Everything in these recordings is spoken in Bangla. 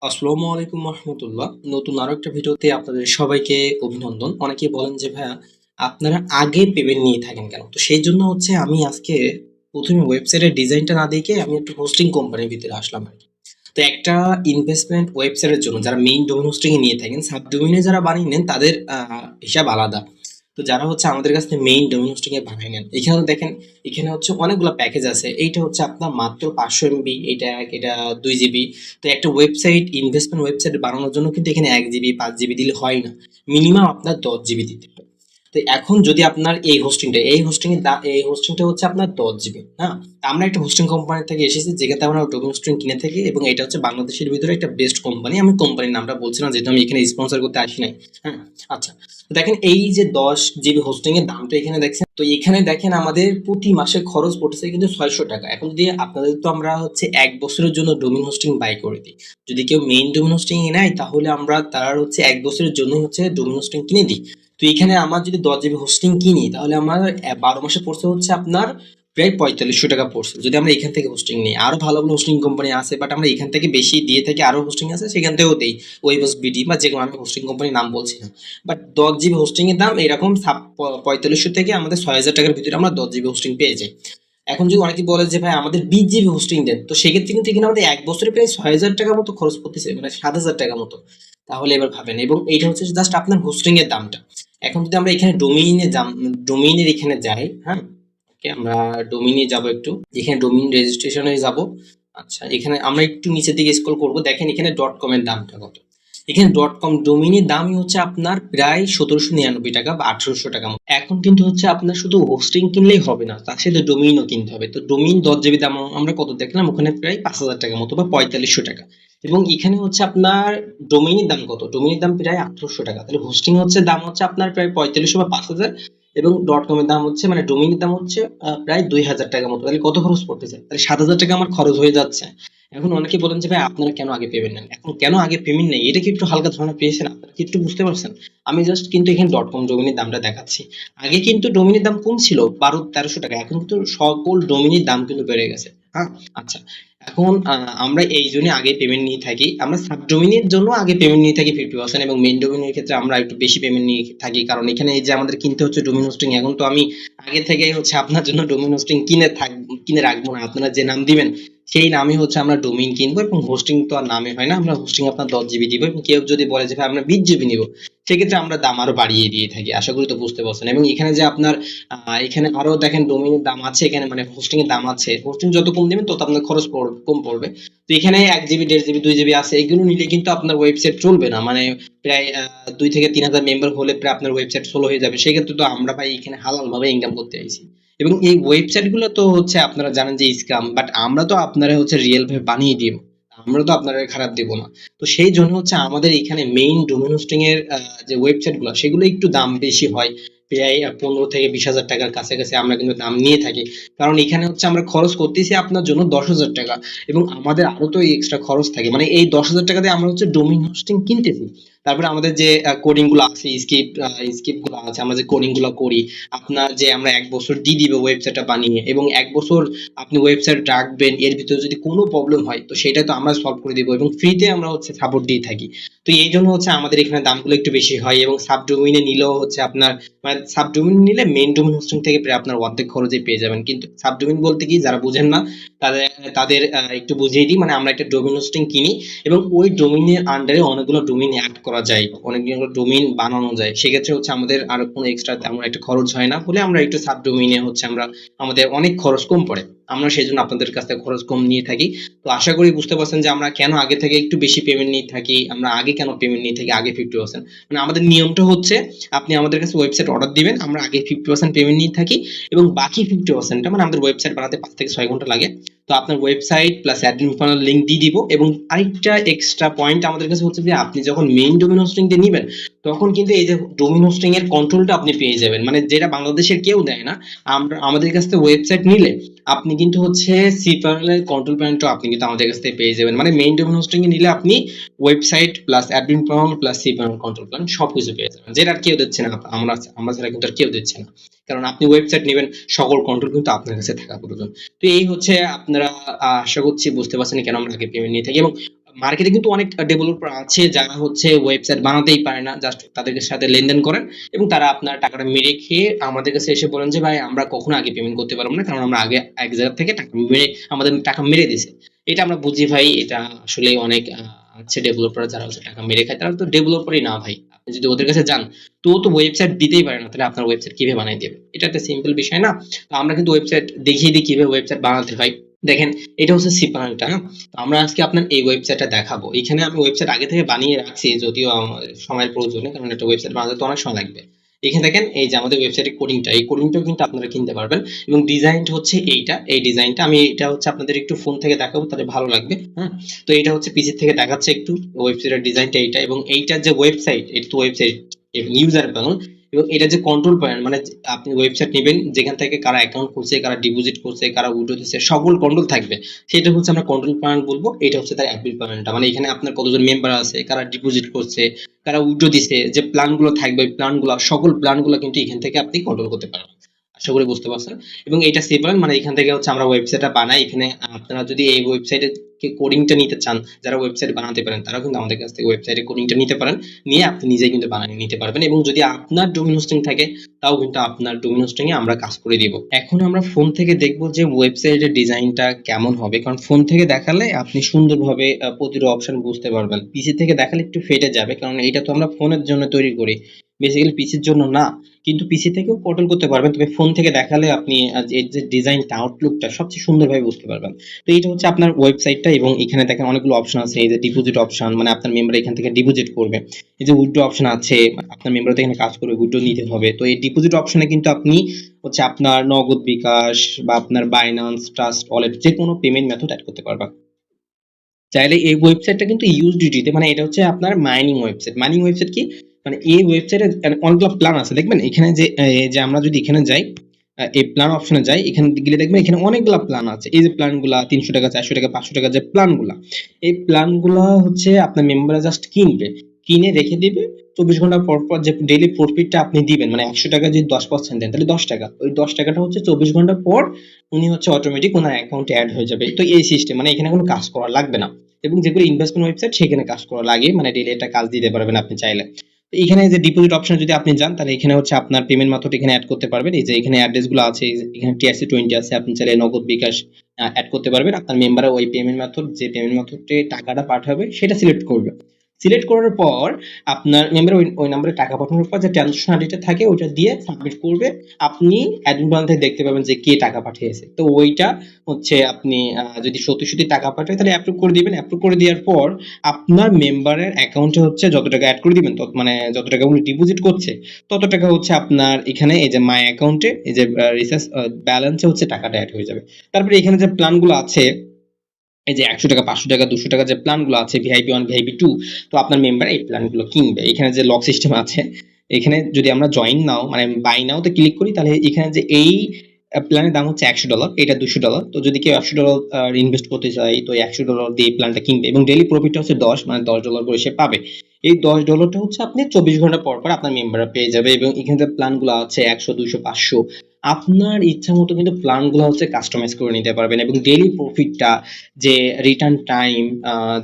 আসসালামু আলাইকুম রহমতুল্লাহ। নতুন আরো একটা ভিডিওতে আপনাদের সবাইকে অভিনন্দন। অনেকেই বলেন যে ভাইয়া আপনারা আগে পেমেন্ট নিয়ে থাকেন কেন? তো সেই জন্য হচ্ছে আমি আজকে প্রথমে ওয়েবসাইটের ডিজাইনটা না দেখে আমি একটু হোস্টিং কোম্পানির ভিতরে আসলাম আর কি। তো একটা ইনভেস্টমেন্ট ওয়েবসাইটের জন্য যারা মেইন ডোমেইন হোস্টিং এ নিয়ে থাকেন, সাবডোমেইনে যারা বানিয়ে নেন তাদের হিসাব আলাদা। তো যারা হচ্ছে আমাদের কাছ থেকে মেইন ডোমেইন হোস্টিং এ বানিয়ে নেন, এখানে দেখেন এখানে হচ্ছে অনেকগুলো প্যাকেজ আছে। এইটা হচ্ছে আপনার মাত্র 500 এমবি, এটা 2 জিবি। তো একটা ওয়েবসাইট ইনভেস্টমেন্ট ওয়েবসাইট বানানোর জন্য কিন্তু এখানে 1 জিবি 5 জিবি দিলে হয় না, মিনিমাম আপনার 10 জিবি দিতে হবে। তো এখন যদি আপনার এই হোস্টিংটা হচ্ছে আপনার 10 জিবি, হ্যাঁ। আমরা একটা হোস্টিং কোম্পানি থেকে এসেছি যেখানে আমরা ডোমেইন হোস্টিং কিনে থাকি, এবং এটা হচ্ছে বাংলাদেশের ভিতরে একটা বেস্ট কোম্পানি। আমি কোম্পানির নামটা বলছি না, যেহেতু আমি এখানে স্পন্সর করতে আসি নাই। হ্যাঁ, আচ্ছা। তো দেখেন এই যে 10 জিবি হোস্টিং এর দামটা এখানে দেখছেন, তো এখানে দেখেন আমাদের প্রতি মাসে খরচ পড়তেছে কিন্তু 600 টাকা। এখন যদি আপনাদের তো আমরা হচ্ছে 1 বছরের জন্য ডোমেইন হোস্টিং বাই করে দিই। যদি কেউ মেইন ডোমেইন হোস্টিং এ নেয় তাহলে আমরা তার হচ্ছে 1 বছরের জন্য হচ্ছে ডোমেইন হোস্টিং কিনে দিই। তো এখানে আমার যদি 10 জিবি হোস্টিং কিনি তাহলে আমার 12 মাসে পড়ছে হচ্ছে আপনার প্রায় 4500 টাকা পড়ছে, যদি আমরা এখান থেকে হোস্টিং নিই। আরো ভালো ভালো হোস্টিং কোম্পানি আছে, বাট আমরা এখান থেকে বেশি দিয়ে থাকি, আরো হোস্টিং আছে সেখান থেকেও দেই, ওয়েবস বিডি বা যে কোনো, আমি হোস্টিং কোম্পানির নাম বলছি না। বাট 10 জিবি হোস্টিং এর দাম এরকম 4500 থেকে আমাদের 6000 টাকার ভিতরে আমরা 10 জিবি হোস্টিং পেয়ে যাই। এখন যদি অনেকে বলে যে ভাই আমাদের 20 জিবি হোস্টিং দেন, তো সেক্ষেত্রে কিন্তু এখানে আমাদের 1 বছরে প্রায় 6000 টাকা মতো খরচ করতেছে, মানে 7000 টাকা মতো। তাহলে এবার ভাবেন, এবং এইটা হচ্ছে জাস্ট আপনার হোস্টিং এর দামটা। এখন যদি আমরা এখানে ডোমেইনের এখানে যাই, হ্যাঁ, ওকে, আমরা ডোমেইনে যাব একটু, এখানে ডোমেইন রেজিস্ট্রেশনে যাব। আচ্ছা, এখানে আমরা একটু নিচের দিকে স্ক্রল করব, দেখেন এখানে ডট কম এর দামটা কত। এখানে ডট কম ডোমেইনের দামই হচ্ছে আপনার প্রায় 1799 টাকা বা 1800 টাকা মতো। এখন কিন্তু হচ্ছে আপনার শুধু হোস্টিং কিনলেই হবে না, তার সাথে ডোমেইনও কিনতে হবে। তো ডোমেইন 10 জিবি দাম আমরা কত দেখলাম, ওখানে প্রায় 5000 টাকা মতো বা 4500 টাকা। এবং এখানে হচ্ছে আপনার ডোমেইনের দাম কত, ডোমেইনের দাম প্রায় 1800 টাকা। তাহলে হোস্টিং হচ্ছে দাম হচ্ছে আপনার প্রায় 4500 বা 5000, এবং ডট কম এর দাম হচ্ছে মানে ডোমেইনের দাম হচ্ছে প্রায় 2000 টাকা মতো। তাহলে কত খরচ পড়তেছে, তাহলে 7000 টাকা আমার খরচ হয়ে যাচ্ছে। এখন অনেকে বলেন যে ভাই আপনারা কেন আগে পেমেন্ট নেন, এখন কেন আগে পেমেন্ট নেই এটা কি একটু হালকা ধারণা পেয়েছেন, আপনারা কি একটু বুঝতে পারছেন? আমি জাস্ট কিন্তু এখানে ডট কম ডোমেইনের দামটা দেখাচ্ছি। আগে কিন্তু ডোমেইনের দাম কম ছিল, 1200-1300 টাকা, এখন কিন্তু সকল ডোমেইনের দাম কিন্তু বেড়ে গেছে। হ্যাঁ, আচ্ছা। এখন আমরা এই জন্য আগে পেমেন্ট নিয়ে থাকি, আমরা সাব ডোমেইনের জন্য আগে পেমেন্ট নিয়ে থাকি 50%, এবং মেইন ডোমেইনের ক্ষেত্রে আমরা একটু বেশি পেমেন্ট নিয়ে থাকি, কারণ এখানে এই যে আমাদের কিনতে হচ্ছে ডোমেইন হোস্টিং। এখন তো আমি আগে থেকেই হচ্ছে আপনার জন্য ডোমেইন হোস্টিং কিনে রাখবো না, আপনারা যে নাম দিবেন সেই নামে হচ্ছে আমরা ডোমেইন কিনবো, এবং হোস্টিং তো আর নামে হয় না, আমরা হোস্টিং আপনার 10 জিবি দিব, এবং কেউ যদি বলে যে ভাই আমরা 20 জিবি নিব, সেক্ষেত্রে আমরা দাম আরো বাড়িয়ে দিয়ে থাকি। আশা করি তো বুঝতে পারছেন। এবং এখানে যে আপনার এখানে আরো দেখেন ডোমেইনের দাম আছে, এখানে মানে হোস্টিং এর দাম আছে, হোস্টিং যত কম দিবেন তত আপনার খরচ কম পড়বে। তো এখানে 1 জিবি 1.5 জিবি 2 জিবি আছে, এগুলো নিলে কিন্তু আপনার ওয়েবসাইট চলবে না, মানে প্রায় 2 থেকে 3000 মেম্বার হলে প্রায় আপনার ওয়েবসাইট স্লো হয়ে যাবে। সেক্ষেত্রে তো আমরা ভাই এখানে হালাল ভাবে ইনকাম করতে আইছি। এবং এই ওয়েবসাইট গুলো তো হচ্ছে আপনারা জানেন যে স্ক্যাম, বাট আমরা তো আপনারা হচ্ছে রিয়েল ভাবে বানিয়ে দিব, আমরা তো আপনারা খারাপ দিব না। তো সেই জন্য হচ্ছে আমাদের এখানে মেইন ডোমেইন হোস্টিং এর যে ওয়েবসাইট গুলো সেগুলো একটু দাম বেশি হয়, প্রায় 15 থেকে 20 হাজার টাকার কাছাকাছি আমরা কিন্তু দাম নিয়ে থাকি। কারণ এখানে হচ্ছে আমরা খরচ করতেছি আপনার জন্য 10,000 টাকা, এবং আমাদের আরো তো এক্সট্রা খরচ থাকে, মানে এই 10,000 টাকা দিয়ে আমরা হচ্ছে ডোমেইন হোস্টিং কিনতেছি। তারপরে আমাদের যে কোডিং গুলো আছে, স্ক্রিপ্ট গুলো আছে, আমরা যে কোডিং গুলো করি, আপনার যে আমরা 1 বছর দিয়ে দিবে ওয়েবসাইটটা বানিয়ে, এবং 1 বছর আপনি ওয়েবসাইট রাখবেন, এর ভিতরে যদি কোনো প্রবলেম হয় তো সেটা তো আমরা সলভ করে দিব, এবং ফ্রিতে আমরা হচ্ছে সাপোর্ট দিয়ে থাকি। তো এই জন্য হচ্ছে আমাদের এখানে দামগুলো একটু বেশি হয়। এবং সাবডোমেইনে নিলেও হচ্ছে আপনার মানে সাবডোমেইন নিলে মেইন ডোমেইন হোস্টিং থেকে প্রায় আপনার অর্ধেক খরচে পেয়ে যাবেন। কিন্তু সাবডোমেইন বলতে কি, যারা বুঝেন না তাদের তাদের একটু বুঝিয়ে দিই, মানে আমরা একটা ডোমেইন হোস্টিং কিনি, এবং ওই ডোমেইনের আন্ডারে অনেকগুলো ডোমেইন অ্যাড করা যায়, অনেকগুলো ডোমেইন বানানো যায়। সেক্ষেত্রে হচ্ছে আমাদের আর কোনো এক্সট্রা তেমন একটা খরচ হয় না বলে আমরা একটু সাবডোমেইনে হচ্ছে আমরা আমাদের অনেক খরচ কম পড়ে, আমরা সেই জন্য আপনাদের কাছ থেকে খরচ কম নিয়ে থাকি। তো আশা করি বুঝতে পারছেন যে আমরা কেন আগে থেকে একটু বেশি পেমেন্ট নিয়ে থাকি, আমরা আগে কেন পেমেন্ট নিয়ে থাকি আগে 50%। মানে আমাদের নিয়মটা হচ্ছে আপনি আমাদের কাছে ওয়েবসাইট অর্ডার দিবেন, আমরা আগে 50% পেমেন্ট নিয়ে থাকি, এবং বাকি 50%টা মানে আমাদের ওয়েবসাইট বানাতে 5 থেকে 6 ঘন্টা লাগে। তো আপনার website plus admin panel link দিয়ে দিব। এবং আরেকটা এক্সট্রা পয়েন্ট আমাদের কাছে হচ্ছে যে আপনি যখন মেইন ডোমেইন হোস্টিং দিয়ে নিবেন তখন কিন্তু এই যে ডোমেইন হোস্টিং এর কন্ট্রোলটা আপনি পেয়ে যাবেন, মানে যেটা বাংলাদেশের কেউ দেয় না। আমরা আমাদের কাছ থেকে ওয়েবসাইট নিলে আপনি কিন্তু হচ্ছে সি প্যানেলের কন্ট্রোল প্যানেলটা আপনি কিন্তু আমাদের কাছ থেকে পেয়ে যাবেন। মানে মেইন ডোমেইন হোস্টিং এ নিলে আপনি website plus admin panel plus C panel control panel সবকিছু পেয়ে যাবেন, যেটা আর কেউ দিচ্ছে না, আমরা আমরা ছাড়া কিন্তু আর কেউ দিচ্ছে না। কারণ আপনি ওয়েবসাইট নেবেন, সকল কন্ট্রোল কিন্তু আপনার কাছে থাকা প্রয়োজন। তো এই হচ্ছে আপনারা আশা করছি বুঝতে পারছেন কেন আমরা আগে পেমেন্ট নিয়ে থাকি। এবং মার্কেটে কিন্তু অনেক ডেভেলপার আছে যারা হচ্ছে ওয়েবসাইট বানাতেই পারে না, জাস্ট তাদের সাথে লেনদেন করেন এবং তারা আপনার টাকাটা মেরে খেয়ে আমাদের কাছে এসে বলেন যে ভাই আমরা কখনো আগে পেমেন্ট করতে পারবো না, কারণ আমরা আগে এক জায়গা থেকে টাকা মেরে আমাদের টাকা মেরে দিছে। এটা আমরা বুঝি ভাই, এটা আসলে অনেক আছে ডেভেলপার যারা হচ্ছে টাকা মেরে খায়, তারা তো ডেভেলপারই না ভাই। আপনি যদি ওদের কাছে যান তো ও তো ওয়েবসাইট দিতেই পারে না, তাহলে আপনার ওয়েবসাইট কিভাবে বানিয়ে দেবে? এটা একটা সিম্পল বিষয় না? তো আমরা কিন্তু ওয়েবসাইট দেখিয়ে দিই কিভাবে ওয়েবসাইট বানাতে হয়। দেখেন, এটা হচ্ছে সি প্যানেলটা, হ্যাঁ? তো আমরা আজকে আপনার এই ওয়েবসাইটটা দেখাবো। এখানে আমি ওয়েবসাইট আগে থেকে বানিয়ে রাখছি, যদিও আমার সময়ের প্রয়োজনে, কারণ একটা ওয়েবসাইট বানাতে তো অনেক সময় লাগবে। এখানে দেখেন এই যে আমাদের ওয়েবসাইটের কোডিংটা, এই কোডিংটাও কিন্তু আপনারা কিনতে পারবেন এবং ডিজাইনটা হচ্ছে এইটা, এই ডিজাইনটা আমি এটা হচ্ছে আপনাদের একটু ফোন থেকে দেখাবো, তাহলে ভালো লাগবে, হ্যাঁ? তো এটা হচ্ছে পিসি থেকে দেখাচ্ছে একটু, ওয়েবসাইটের ডিজাইনটা এইটা, এবং এইটার যে ওয়েবসাইট, এটা তো ওয়েবসাইট ইউজার প্যানেল, এবং এটা যে কন্ট্রোল পয়েন্ট, মানে আপনি ওয়েবসাইট নেবেন যেখান থেকে কারা অ্যাকাউন্ট খুলছে, কারা ডিপোজিট করছে, কারা উইথড্র দিচ্ছে, সকল কন্ট্রোল থাকবে। সেটা হচ্ছে আমরা কন্ট্রোল পয়েন্ট বলবো। এটা হচ্ছে তার অ্যাডমিন পয়েন্টটা, মানে এখানে আপনার কতজন মেম্বার আছে, কারা ডিপোজিট করছে, কারা উইথড্র দিছে, যে প্ল্যানগুলো থাকবে ওই প্ল্যানগুলো, সকল প্ল্যানগুলো কিন্তু এখান থেকে আপনি কন্ট্রোল করতে পারবেন। আশা করি বুঝতে পারছেন। এবং এটা সেভ প্ল্যান, মানে এখান থেকে হচ্ছে আমরা ওয়েবসাইটটা বানাই। এখানে আপনারা যদি এই ওয়েবসাইটে কোডিংটা নিতে চান, যারা ওয়েবসাইট বানাতে পারেন তারাও কিন্তু আমাদের কাছ থেকে ওয়েবসাইটে কোডিংটা নিতে পারেন, নিয়ে আপনি নিজেই কিন্তু বানিয়ে নিতে পারবেন। এবং যদি আপনার ডোমেইন হোস্টিং থাকে তাও কিন্তু আপনার ডোমেইন হোস্টিং এ আমরা কাজ করে দিব। এখন আমরা ফোন থেকে দেখব যে ওয়েবসাইটের ডিজাইনটা কেমন হবে, কারণ ফোন থেকে দেখালে আপনি সুন্দরভাবে প্রতিটা অপশন বুঝতে পারবেন। পিসি থেকে দেখালে একটু ফেটে যাবে, কারণ এটা তো আমরা ফোনের জন্য তৈরি করি, বেসিক্যালি পিসির জন্য না। কিন্তু পিসি থেকেও কন্ট্রোল করতে পারবেন, তবে ফোন থেকে দেখালে আপনি এর যে ডিজাইনটা, আউটলুকটা সবচেয়ে সুন্দরভাবে বুঝতে পারবেন। তো এইটা হচ্ছে আপনার ওয়েবসাইটটা, এবং এখানে দেখেন অনেকগুলো অপশন আছে। এই যে ডিপোজিট অপশন, মানে আপনার মেম্বার এখান থেকে ডিপোজিট করবে। এই যে উইথড্র অপশন আছে, আপনার মেম্বার তো এখানে কাজ করবে, উইথড্র নিতে হবে। তো এই ডিপোজিট অপশনে কিন্তু আপনি হচ্ছে আপনার নগদ বিকাশ বা আপনার বাইন্যান্স, ট্রাস্ট ওয়ালেট, যে কোনো পেমেন্ট মেথড অ্যাড করতে পারবেন। চাইলে এই ওয়েবসাইটটা কিন্তু ইউএসডিটি তে, মানে এটা হচ্ছে আপনার মাইনিং ওয়েবসাইট। মাইনিং ওয়েবসাইট কি, মানে এই ওয়েবসাইটে অনেকগুলো প্ল্যান আছে। দেখবেন এখানে যে যে আমরা যদি এখানে যাই, এই প্ল্যান অপশনে যাই, এখানে গেলে দেখবেন এখানে অনেকগুলো প্ল্যান আছে। এই যে প্ল্যানগুলা 300 টাকা, 400 টাকা, 500 টাকা যে প্ল্যানগুলা, এই প্ল্যানগুলা হচ্ছে আপনার মেম্বাররা জাস্ট কিনবে, কিনে রেখে দিবে। 24 ঘন্টা পর পর যে ডেইলি প্রফিটটা আপনি দিবেন, মানে 100 টাকা যদি 10% দেন তাহলে 10 টাকা, ওই 10 টাকাটা হচ্ছে 24 ঘন্টা পর উনি হচ্ছে অটোমেটিক ওনার অ্যাকাউন্টে অ্যাড হয়ে যাবে। তো এই সিস্টেম, মানে এখানে কোনো কাজ করা লাগবে না। এবং যেগুলো ইনভেস্টমেন্ট ওয়েবসাইট সেখানে কাজ করা লাগে, মানে ডেইলি একটা কাজ দিতে পারবেন আপনি চাইলে। তো এখানে যে ডিপোজিট অপশন যদি আপনি যান, তাহলে এখানে হচ্ছে আপনার পেমেন্ট মেথড এখানে অ্যাড করতে পারবেন। এই যে এখানে অ্যাড্রেস গুলো আছে, এখানে TRC20 আছে, আপনি চাইলে নগদ বিকাশ অ্যাড করতে পারবেন। আপনার মেম্বাররা ওই পেমেন্ট মেথড, যে পেমেন্ট মেথডে টাকাটা পাঠাবে সেটা সিলেক্ট করবে। সিলেক্ট করার পর আপনার মেম্বার ওই নম্বরে টাকা পাঠানোর পর যে ট্রানজাকশন আইডিটা থাকে ওইটা দিয়ে সাবমিট করবে। আপনি অ্যাডমিন প্যানেল থেকে দেখতে পাবেন যে কে টাকা পাঠিয়েছে। তো ওইটা হচ্ছে আপনি যদি সত্যি সত্যি টাকা পাঠায় তাহলে অ্যাপ্রুভ করে দিবেন। অ্যাপ্রুভ করে দেওয়ার পর আপনার মেম্বারের অ্যাকাউন্টে হচ্ছে যত টাকা অ্যাড করে দিবেন, তত মানে যত টাকা উনি ডিপোজিট করছে তত টাকা হচ্ছে আপনার এখানে এই যে মাই অ্যাকাউন্টে, এই যে রিসার্চ ব্যালেন্সে হচ্ছে টাকাটা অ্যাড হয়ে যাবে। তারপরে এখানে যে প্ল্যানগুলো আছে, এই যে 100 টাকা, 500 টাকা, 200 টাকা যে প্ল্যানগুলো আছে, ভিআইপি 1, ভিআইপি 2, তো আপনার মেম্বার এই প্ল্যানগুলো কিনবে। এখানে যে লক সিস্টেম আছে, এখানে যদি আমরা জয়েন নাও মানে বাই নাও তে ক্লিক করি, তাহলে এখানে যে এই প্ল্যানের দাম হচ্ছে $100, এটা $200। তো যদি কেউ $100 ইনভেস্ট করতে চায়, তো $100 দিয়ে প্ল্যানটা কিনবে এবং ডেইলি প্রফিটটা হচ্ছে 10, মানে $10 করে সে পাবে। এই $10টা হচ্ছে আপনি 24 ঘন্টা পর পর আপনার মেম্বাররা পেয়ে যাবে। এবং এখানে যে প্ল্যানগুলো আছে 100, 200, 500, আপনার ইচ্ছা মতো কিন্তু প্ল্যানগুলো হচ্ছে কাস্টমাইজ করে নিতে পারবেন। এবং ডেইলি প্রফিটটা, যে রিটার্ন টাইম,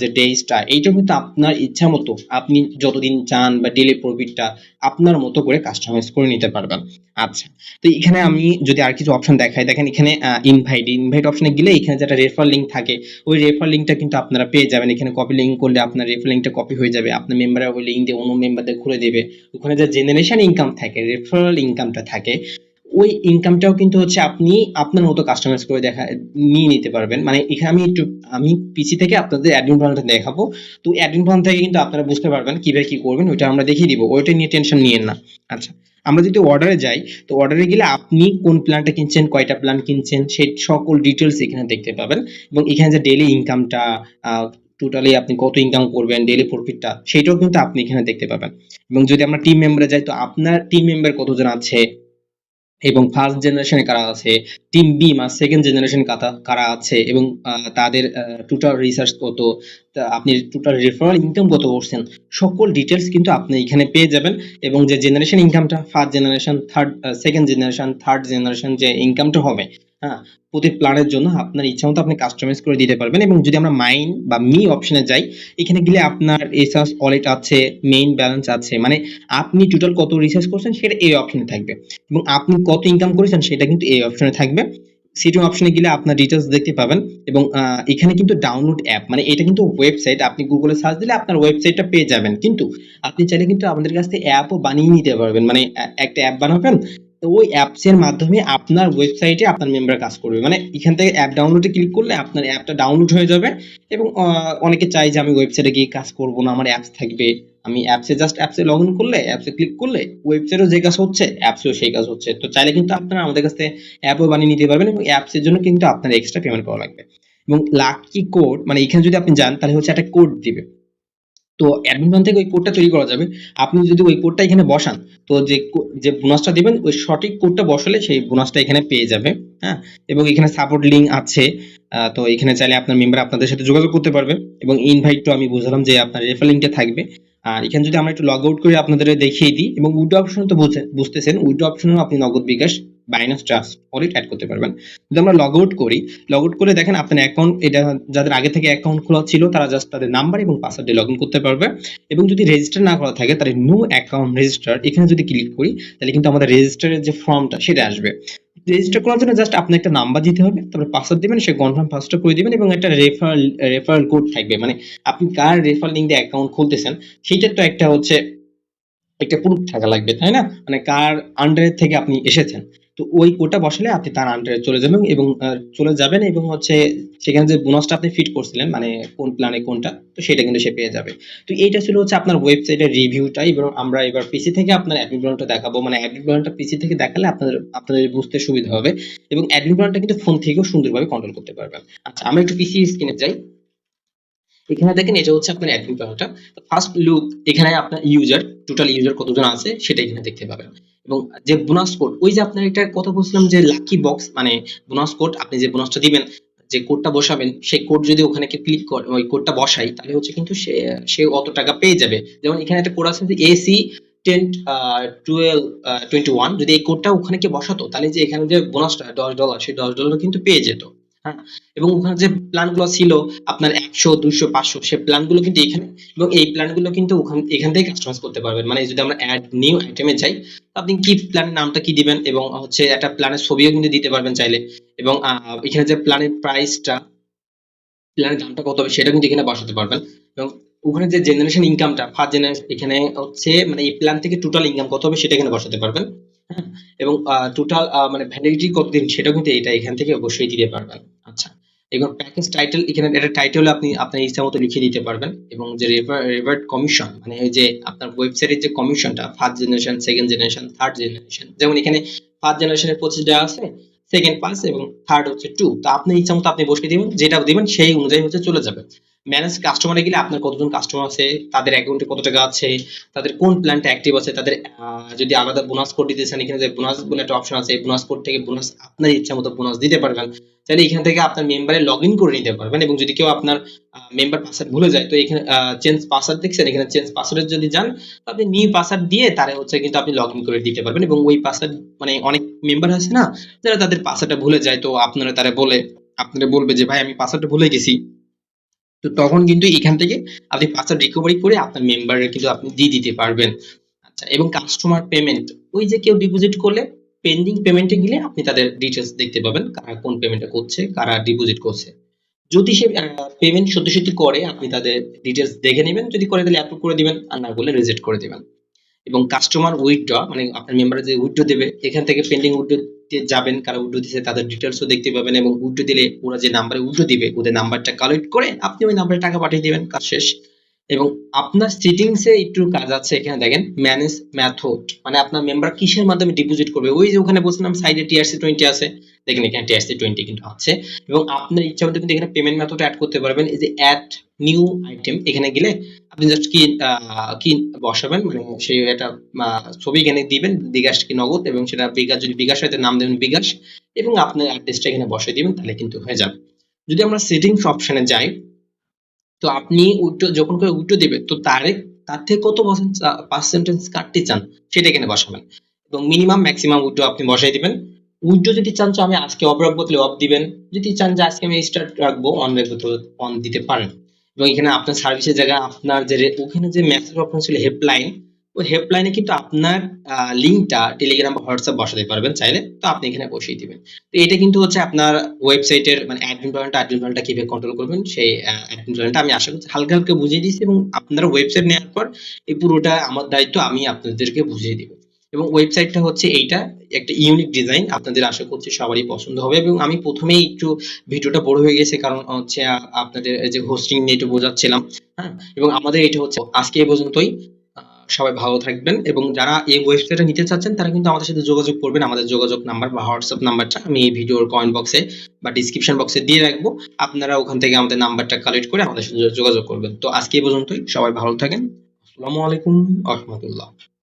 যে ডেজটা, এইটা কিন্তু আপনার ইচ্ছা মতো আপনি যতদিন চান বা ডেইলি প্রফিটটা আপনার মতো করে কাস্টমাইজ করে নিতে পারবেন। আচ্ছা, তো এখানে আমি যদি আর কিছু অপশন দেখাই, দেখেন এখানে ইনভাইট অপশনে গেলে এখানে যেটা রেফার লিঙ্ক থাকে, ওই রেফার লিঙ্কটা কিন্তু আপনারা পেয়ে যাবেন। এখানে কপি লিঙ্ক করলে আপনার রেফার লিঙ্কটা কপি হয়ে যাবে, আপনার মেম্বাররা ওই লিঙ্ক দিয়ে অন্য মেম্বারদের খুলে দেবে। ওখানে যে জেনারেশন ইনকাম থাকে, রেফারেল ইনকামটা থাকে, ওই ইনকামটাও কিন্তু হচ্ছে আপনি আপনার মতো কাস্টমাইজ করে নিয়ে নিতে পারবেন। মানে এখানে আমি পিসি থেকে আপনাদের অ্যাডমিন প্যানেলটা দেখাবো। তো অ্যাডমিন প্যানেল থেকে কিন্তু আপনারা বুঝতে পারবেন কিভাবে কি করবেন, ওইটা আমরা দেখিয়ে দিব, ওইটা নিয়ে টেনশন নিয়েন না। আচ্ছা, আমরা যদি অর্ডারে যাই, তো অর্ডারে গেলে আপনি কোন প্ল্যানটা কিনছেন, কয়টা প্ল্যান কিনছেন, সেই সকল ডিটেলস এখানে দেখতে পাবেন। এবং এখানে যে ডেইলি ইনকামটা, টোটালি আপনি কত ইনকাম করবেন, ডেইলি প্রফিটটা, সেটাও কিন্তু আপনি এখানে দেখতে পাবেন। এবং যদি আমরা টিম মেম্বারে যাই, তো আপনার টিম মেম্বার কতজন আছে এবং ফার্স্ট জেনারেশনে কারা আছে, টিম বি বা সেকেন্ড জেনারেশন কারা আছে, এবং তাদের টোটাল রিসার্চ কত, আপনি টোটাল রেফারেল ইনকাম কত করছেন, সকল ডিটেলস কিন্তু আপনি এখানে পেয়ে যাবেন। এবং যে জেনারেশন ইনকামটা, first generation, second generation, third generation যে ইনকামটা হবে, হ্যাঁ, প্রতি প্ল্যানের জন্য আপনার ইচ্ছা মতো আপনি কাস্টমাইজ করে দিতে পারবেন। এবং যদি আমরা মাইন বা মি অপশনে যাই, এখানে গেলে আপনার এসাস ওয়ালেট আছে, মেইন ব্যালেন্স আছে, মানে আপনি টোটাল কত রিচার্জ করছেন সেটা এই অপশনে থাকবে, এবং আপনি কত ইনকাম করেছেন সেটা কিন্তু এই অপশনে থাকবে। সেটিং অপশনে গেলে আপনার ডিটেলস দেখতে পাবেন। এবং এখানে কিন্তু ডাউনলোড অ্যাপ, মানে এটা কিন্তু ওয়েবসাইট, আপনি গুগলে সার্চ দিলে আপনার ওয়েবসাইটটা পেয়ে যাবেন, কিন্তু আপনি চাইলে কিন্তু আমাদের কাছ থেকে অ্যাপও বানিয়ে নিতে পারবেন। মানে একটা অ্যাপ বানাবেন, তো ওই অ্যাপস এর মাধ্যমে আপনার ওয়েবসাইটে আপনার মেম্বার কাজ করবে। মানে এখান থেকে অ্যাপ ডাউনলোডে ক্লিক করলে আপনার অ্যাপটা ডাউনলোড হয়ে যাবে। এবং অনেকে চায় যে আমি ওয়েবসাইটে গিয়ে কাজ করব না, আমার অ্যাপস থাকবে, আমি অ্যাপসে লগ ইন করলে, অ্যাপসে ক্লিক করলে ওয়েবসাইটেও যে কাজ হচ্ছে অ্যাপসেও সেই কাজ হচ্ছে। তো চাইলে কিন্তু আপনারা আমাদের কাছ থেকে অ্যাপও বানিয়ে নিতে পারবেন, এবং অ্যাপসের জন্য কিন্তু আপনার এক্সট্রা পেমেন্ট করা লাগবে। এবং লাকি কোড, মানে এখানে যদি আপনি যান তাহলে হচ্ছে একটা কোড দিবে, তো অ্যাডমিন প্ল্যান থেকে ওই কোডটা তৈরি করা যাবে। আপনি যদি ওই কোডটা এখানে বসান, তো যে বোনাসটা দিবেন ওই সঠিক কোডটা বসালে সেই বোনাসটা এখানে পেয়ে যাবে। হ্যাঁ, এবং এখানে সাপোর্ট লিঙ্ক আছে। তো এখানে চাইলে আপনার মেম্বার আপনাদের সাথে যোগাযোগ করতে পারবে। এবং ইনভাইট তো আমি বুঝলাম যে আপনার রেফার লিঙ্কটা থাকবে। আর এখানে যদি আমরা একটু লগ আউট করে আপনাদের দেখিয়ে দিই, এবং উইথড্র অপশন তো বুঝতেছেন, উইথড্র অপশনেও আপনি নগদ, বিকাশ, বাইন্যান্স ট্রাস্ট ওয়ালেট অ্যাড করতে পারবেন। যদি আমরা লগ আউট করি, লগ আউট করে দেখেন আপনার অ্যাকাউন্ট, এটা যাদের আগে থেকে অ্যাকাউন্ট খোলা ছিল তারা জাস্ট তাদের নাম্বার এবং পাসওয়ার্ড দিয়ে লগ ইন করতে পারবে। এবং যদি রেজিস্টার না করা থাকে তাহলে নো অ্যাকাউন্ট রেজিস্টার, এখানে যদি ক্লিক করি তাহলে কিন্তু আমাদের রেজিস্টারের যে ফর্মটা সেটা আসবে। রেজিস্টার করার জন্য জাস্ট আপনি একটা নাম্বার দিতে হবে, তারপর পাসওয়ার্ড দিবেন, সে কনফার্ম পাসওয়ার্ড করে দিবেন, এবং একটা রেফারেল কোড থাকবে, মানে আপনি কার রেফারেল লিংক দিয়ে অ্যাকাউন্ট খুলতেছেন সেইটার তো একটা হচ্ছে একটা প্রুফ থাকা লাগবে, তাই না? মানে কার আন্ডারে থেকে আপনি এসেছেন। তো ওই কোডটা বসালে আপনি তার আন্ডারে চলে যাবেন, এবং এবং হচ্ছে সেখানে যে বোনাসটা আপনি ফিট করছিলেন, মানে কোন প্ল্যানে কোনটা, তো সেটা কিন্তু সে পেয়ে যাবে। তো এইটা ছিল হচ্ছে আপনার ওয়েবসাইটের রিভিউটা। এবং আমরা এবার পিসি থেকে আপনার অ্যাডমিন প্ল্যানটা দেখাবো, মানে অ্যাডমিন প্ল্যানটা পিসি থেকে দেখালে আপনাদের বুঝতে সুবিধা হবে, এবং অ্যাডমিন প্ল্যানটা কিন্তু ফোন থেকেও সুন্দরভাবে কন্ট্রোল করতে পারবেন। আচ্ছা, আমরা একটু পিসি স্ক্রিনে যাই। এখানে দেখেন এটা হচ্ছে আপনার অ্যাডমিন প্যানেলটা। তো ফার্স্ট লুক, এখানে আপনার টোটাল ইউজার কতজন আছে সেটা এখানে দেখতে পাবেন। এবং যে বোনাস কোড, ওই যে আপনার এটা কথা বলছিলাম যে লাকি বক্স, মানে বোনাস কোড, আপনি যে বোনাসটা দিবেন, যে কোডটা বসাবেন, সেই কোড যদি ওখানে ক্লিক করে ওই কোডটা বসাই তাহলে হচ্ছে কিন্তু সে অত টাকা পেয়ে যাবে। যেমন এখানে একটা কোড আছে যে এসি 10 12 21, যদি এই কোডটা ওখানে কি বসাতো তাহলে যে এখানে যে বোনাসটা $10, সেই $10 কিন্তু পেয়ে যেত। হ্যাঁ, এবং ওখানে যে প্ল্যান গুলো ছিল আপনার 100 200 500, সে প্ল্যান গুলো কিন্তু এখানে, এবং এই প্ল্যান গুলো কিন্তু এখান থেকে কাস্টমাইজ করতে পারবেন। মানে যদি আমরা অ্যাড নিউ আইটেমে যাই, আপনি কি প্ল্যানের নামটা কি দিবেন, এবং হচ্ছে একটা প্ল্যানের ছবিও কিন্তু দিতে পারবেন চাইলে। এবং এখানে যে প্ল্যানের প্রাইসটা, প্ল্যানের দামটা কত হবে সেটা কিন্তু এখানে বসাতে পারবেন। এবং ওখানে যে জেনারেশন ইনকামটা, ফার্স্ট জেনারেশন, এখানে হচ্ছে মানে এই প্ল্যান থেকে টোটাল ইনকাম কত হবে সেটা এখানে বসাতে পারবেন। হ্যাঁ, এবং টোটাল মানে ভ্যালিডিটি কতদিন সেটাও কিন্তু এটা এখান থেকে অবশ্যই দিতে পারবেন। আচ্ছা, এবং প্যাকেজ টাইটেল, এখানে একটা টাইটেল আপনি আপনার ইচ্ছা মতো লিখে দিতে পারবেন। এবং যে রেভার্ট কমিশন, মানে এই যে আপনার ওয়েবসাইটের যে কমিশনটা, first generation, second generation, third generation, যেমন এখানে ফার্স্ট জেনারেশনের 25 টাকা আছে, সেকেন্ড 5, এবং থার্ড হচ্ছে 2। তো আপনি ইচ্ছা মতো আপনি বসিয়ে দিবেন, যেটা দিবেন সেই অনুযায়ী হচ্ছে চলে যাবে। ম্যানেজ কাস্টমারে গেলে আপনার কতজন কাস্টমার আছে, তাদের অ্যাকাউন্টে কত টাকা আছে, তাদের কোন প্ল্যানটা অ্যাক্টিভ আছে, তাদের যদি আলাদা বোনাস কোড দিতেছেন, এখানে যে বোনাস বলে একটা অপশন আছে, এই বোনাস কোড থেকে বোনাস আপনার ইচ্ছা মতো বোনাস দিতে পারবেন। তাহলে এখান থেকে আপনার মেম্বারে লগ ইন করে নিতে পারবেন। এবং যদি কেউ আপনার মেম্বার পাসওয়ার্ড ভুলে যায়, তো এখানে চেঞ্জ পাসওয়ার্ড দেখছেন, এখানে চেঞ্জ পাসওয়ার্ড যদি যান, তো আপনি নিউ পাসওয়ার্ড দিয়ে তারে হচ্ছে কিন্তু আপনি লগ ইন করে দিতে পারবেন। এবং ওই পাসওয়ার্ড, মানে অনেক মেম্বার আছে না যারা তাদের পাসওয়ার্ডটা ভুলে যায়, তো আপনারা বলবে যে ভাই আমি পাসওয়ার্ডটা ভুলে গেছি, তো তখন কিন্তু এখান থেকে আপনি পাসওয়ার্ড রিকভারি করে আপনার মেম্বারের কিন্তু আপনি দিয়ে দিতে পারবেন। আচ্ছা, এবং কাস্টমার পেমেন্ট, ওই যে কেউ ডিপোজিট করলে পেন্ডিং পেমেন্টে গেলে আপনি তাদের ডিটেলস দেখতে পাবেন, কারা কোন পেমেন্টটা করছে, কারা ডিপোজিট করছে। যদি সে পেমেন্ট সত্যি সত্যি করে আপনি তাদের ডিটেলস দেখে নেবেন, যদি করে তাহলে অ্যাপ্রুভ করে দিবেন, আর না করলে রিজেক্ট করে দিবেন। এবং কাস্টমার উইথড্র, মানে আপনার মেম্বারে যে উইথড্র দেবে, এখান থেকে পেন্ডিং উইথড্র যাবেন, কারা উইথড্র দিছে তাদের ডিটেলসও দেখতে পাবেন। এবং উইথড্র দিলে ওরা যে নাম্বারে উইথড্র দিবে ওদের নাম্বারটা কালেক্ট করে আপনি ওই নাম্বারে টাকা পাঠিয়ে দিবেন, কাজ শেষ। এবং আপনার সেটিংস এ একটু কাজ আছে, এখানে দেখেন ম্যানেজ মেথড, মানে আপনার মেম্বার কিসের মাধ্যমে ডিপোজিট করবে, ওই যে ওখানে বলছিলাম সাইডে TRC20 আছে, দেখেন এখানে TRC20 কিন্তু আছে। এবং আপনার ইচ্ছা মতো কিন্তু এখানে পেমেন্ট মেথড অ্যাড করতে পারবেন। এই যে অ্যাড নিউ আইটেম, এখানে গেলে আপনি জাস্ট কি বসাবেন, মানে সেই একটা ছবি এখানে দিবেন, বিকাশ কি নগদ, এবং সেটা বিকাশ, যদি বিকাশ হয় তার নাম দেবেন বিকাশ, এবং আপনার অ্যাড্রেসটা এখানে বসিয়ে দিবেন, তাহলে কিন্তু হয়ে যাবে। যদি আমরা সেটিংস অপশনে যাই, তো আপনি যখন করে উইথড্র দিবে, তো তার থেকে কত পার্সেন্টেজ কাটতে চান সেটা এখানে বসাবেন। এবং মিনিমাম ম্যাক্সিমাম উইথড্র আপনি বসাই দিবেন। উইন্ডো যদি চান যে আমি আজকে অফ রাখবো তাহলে অফ দিবেন, যদি চান যে আজকে আমি স্টার্ট রাখবো অন রাখবো তো অন দিতে পারেন। এবং এখানে আপনার সার্ভিসের জায়গায় আপনার যে ওখানে যে মেসেজ অপশন ছিল হেল্পলাইন, ওই হেল্পলাইনে কিন্তু আপনার লিঙ্কটা টেলিগ্রাম বা হোয়াটসঅ্যাপ বসাতে পারবেন চাইলে, তো আপনি এখানে বসিয়ে দিবেন। তো এটা কিন্তু হচ্ছে আপনার ওয়েবসাইটের মানে অ্যাডমিন প্যানেলটা কিভাবে কন্ট্রোল করবেন সেই অ্যাডমিন প্যানেলটা আমি আশা করছি হালকা হালকা বুঝিয়ে দিয়েছি, এবং আপনারা ওয়েবসাইট নেওয়ার পর এই পুরোটা আমার দায়িত্ব, আমি আপনাদেরকে বুঝিয়ে দিব। এবং ওয়েবসাইটটা হচ্ছে এইটা, একটা ইউনিক ডিজাইন, আপনাদের আশা করছি সবারই পছন্দ হবে। এবং আমি প্রথমেই একটু ভিডিওটা বড় হয়ে গেছে কারণ হচ্ছে আপনাদের যে হোস্টিং নিয়ে একটু বোঝাচ্ছিলাম। হ্যাঁ, এবং আমাদের এটা হচ্ছে আজকে এই পর্যন্তই। সবাই ভালো থাকবেন, এবং যারা এই ওয়েবসাইটটা নিতে চাচ্ছেন তারা কিন্তু আমাদের সাথে যোগাযোগ করবেন। আমাদের যোগাযোগ নাম্বার বা হোয়াটসঅ্যাপ নাম্বারটা আমি এই ভিডিওর কমেন্ট বক্সে বা ডিসক্রিপশন বক্সে দিয়ে রাখবো। আপনারা ওখান থেকে আমাদের নাম্বারটা কালেক্ট করে আমাদের সাথে যোগাযোগ করবেন। তো আজকে এই পর্যন্তই, সবাই ভালো থাকেন। আসসালামু আলাইকুম ওয়া রাহমাতুল্লাহ।